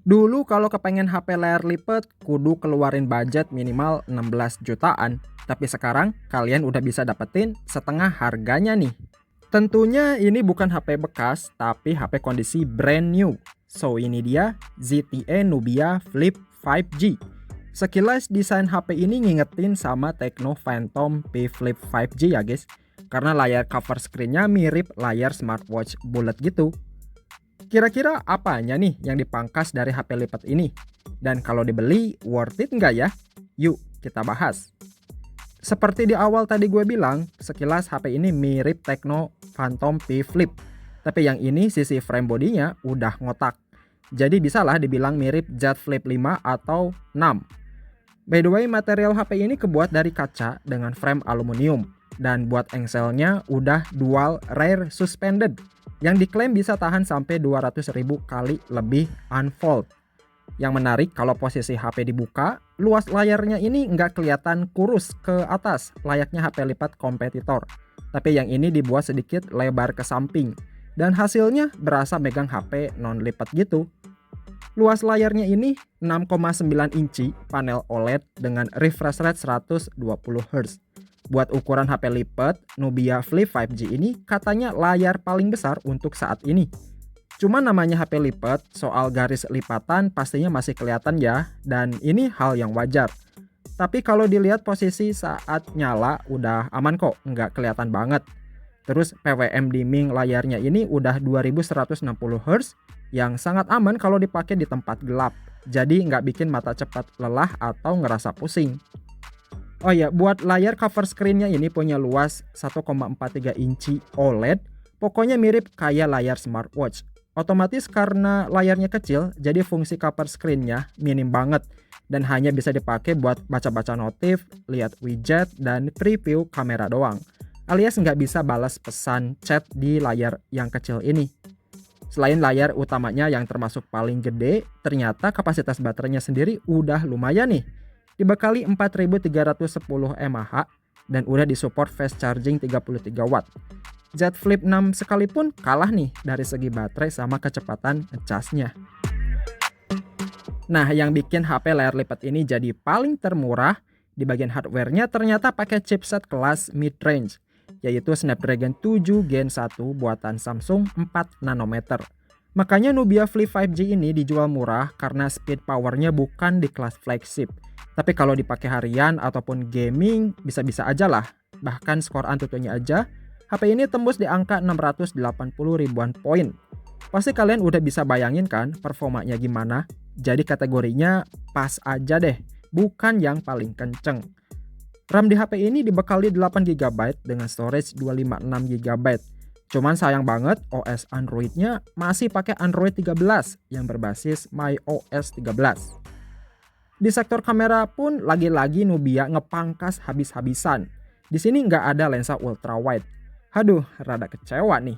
Dulu kalau kepengen HP layar lipat, kudu keluarin budget minimal 16 jutaan. Tapi sekarang kalian udah bisa dapetin setengah harganya nih. Tentunya ini bukan HP bekas, tapi HP kondisi brand new. So ini dia ZTE Nubia Flip 5G. Sekilas desain HP ini ngingetin sama Tecno Phantom P Flip 5G ya guys. Karena layar cover screen-nya mirip layar smartwatch bulat gitu. Kira-kira apanya nih yang dipangkas dari HP lipat ini? Dan kalau dibeli, worth it nggak ya? Yuk kita bahas. Seperti di awal tadi gue bilang, sekilas HP ini mirip Tecno Phantom P Flip. Tapi yang ini sisi frame bodinya udah ngotak. Jadi bisalah dibilang mirip Z Flip 5 atau 6. By the way, material HP ini kebuat dari kaca dengan frame aluminium. Dan buat engselnya udah dual rear suspended. Yang diklaim bisa tahan sampai 200.000 kali lebih unfold. Yang menarik kalau posisi HP dibuka, luas layarnya ini nggak kelihatan kurus ke atas layaknya HP lipat kompetitor. Tapi yang ini dibuat sedikit lebar ke samping. Dan hasilnya berasa megang HP non lipat gitu. Luas layarnya ini 6,9 inci panel OLED dengan refresh rate 120 Hz. Buat ukuran HP lipat, Nubia Flip 5G ini katanya layar paling besar untuk saat ini. Cuma namanya HP lipat, soal garis lipatan pastinya masih kelihatan ya, dan ini hal yang wajar. Tapi kalau dilihat posisi saat nyala udah aman kok, nggak kelihatan banget. Terus PWM dimming layarnya ini udah 2160 Hz, yang sangat aman kalau dipakai di tempat gelap. Jadi nggak bikin mata cepat lelah atau ngerasa pusing. Oh ya, buat layar cover screen-nya ini punya luas 1,43 inci OLED, pokoknya mirip kayak layar smartwatch. Otomatis karena layarnya kecil, jadi fungsi cover screen-nya minim banget dan hanya bisa dipakai buat baca-baca notif, lihat widget, dan preview kamera doang. Alias nggak bisa balas pesan chat di layar yang kecil ini. Selain layar utamanya yang termasuk paling gede, ternyata kapasitas baterainya sendiri udah lumayan nih. Dibekali 4310 mAh dan udah disupport fast charging 33 watt. Z Flip 6 sekalipun kalah nih dari segi baterai sama kecepatan ngecasnya. Nah, yang bikin HP layar lipat ini jadi paling termurah di bagian hardware-nya ternyata pakai chipset kelas mid-range, yaitu Snapdragon 7 Gen 1 buatan Samsung 4 nanometer. Makanya Nubia Flip 5G ini dijual murah karena speed powernya bukan di kelas flagship. Tapi kalau dipakai harian ataupun gaming bisa-bisa aja lah. Bahkan skor Antutunya aja, HP ini tembus di angka 680 ribuan poin. Pasti kalian udah bisa bayangin kan performanya gimana? Jadi kategorinya pas aja deh, bukan yang paling kenceng. RAM di HP ini dibekali 8GB dengan storage 256GB. Cuman sayang banget OS Android-nya masih pakai Android 13 yang berbasis MyOS 13. Di sektor kamera pun lagi-lagi Nubia ngepangkas habis-habisan. Di sini nggak ada lensa ultra wide. Aduh, rada kecewa nih.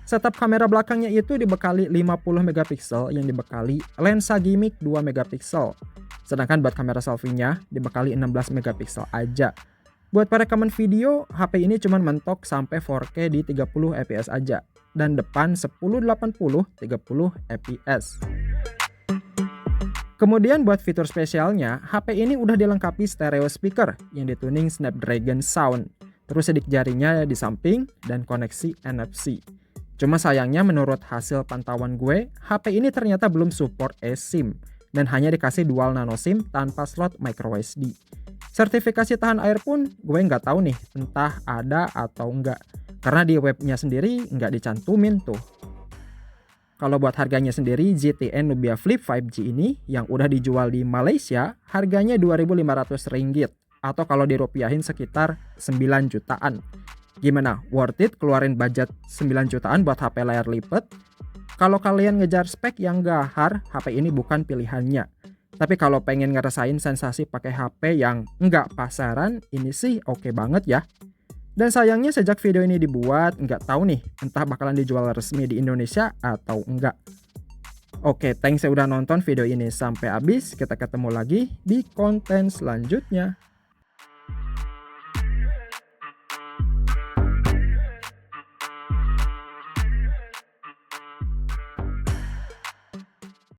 Setup kamera belakangnya itu dibekali 50 megapiksel yang dibekali lensa gimmick 2 megapiksel. Sedangkan buat kamera selfie-nya dibekali 16 megapiksel aja. Buat perekaman video, HP ini cuma mentok sampai 4K di 30 fps aja. Dan depan 1080 30 fps. Kemudian buat fitur spesialnya, HP ini udah dilengkapi stereo speaker yang dituning Snapdragon Sound. Terus sidik jarinya di samping dan koneksi NFC. Cuma sayangnya menurut hasil pantauan gue, HP ini ternyata belum support eSIM dan hanya dikasih dual nano SIM tanpa slot microSD. Sertifikasi tahan air pun gue nggak tahu nih, entah ada atau enggak. Karena di webnya sendiri nggak dicantumin tuh. Kalau buat harganya sendiri, ZTE Nubia Flip 5G ini yang udah dijual di Malaysia, harganya Rp2.500 atau kalau dirupiahin sekitar 9 jutaan. Gimana? Worth it keluarin budget 9 jutaan buat HP layar lipat? Kalau kalian ngejar spek yang gahar, HP ini bukan pilihannya. Tapi kalau pengen ngerasain sensasi pakai HP yang nggak pasaran, ini sih oke banget ya. Dan sayangnya sejak video ini dibuat, nggak tahu nih entah bakalan dijual resmi di Indonesia atau enggak. Oke, thanks ya udah nonton video ini sampai habis. Kita ketemu lagi di konten selanjutnya.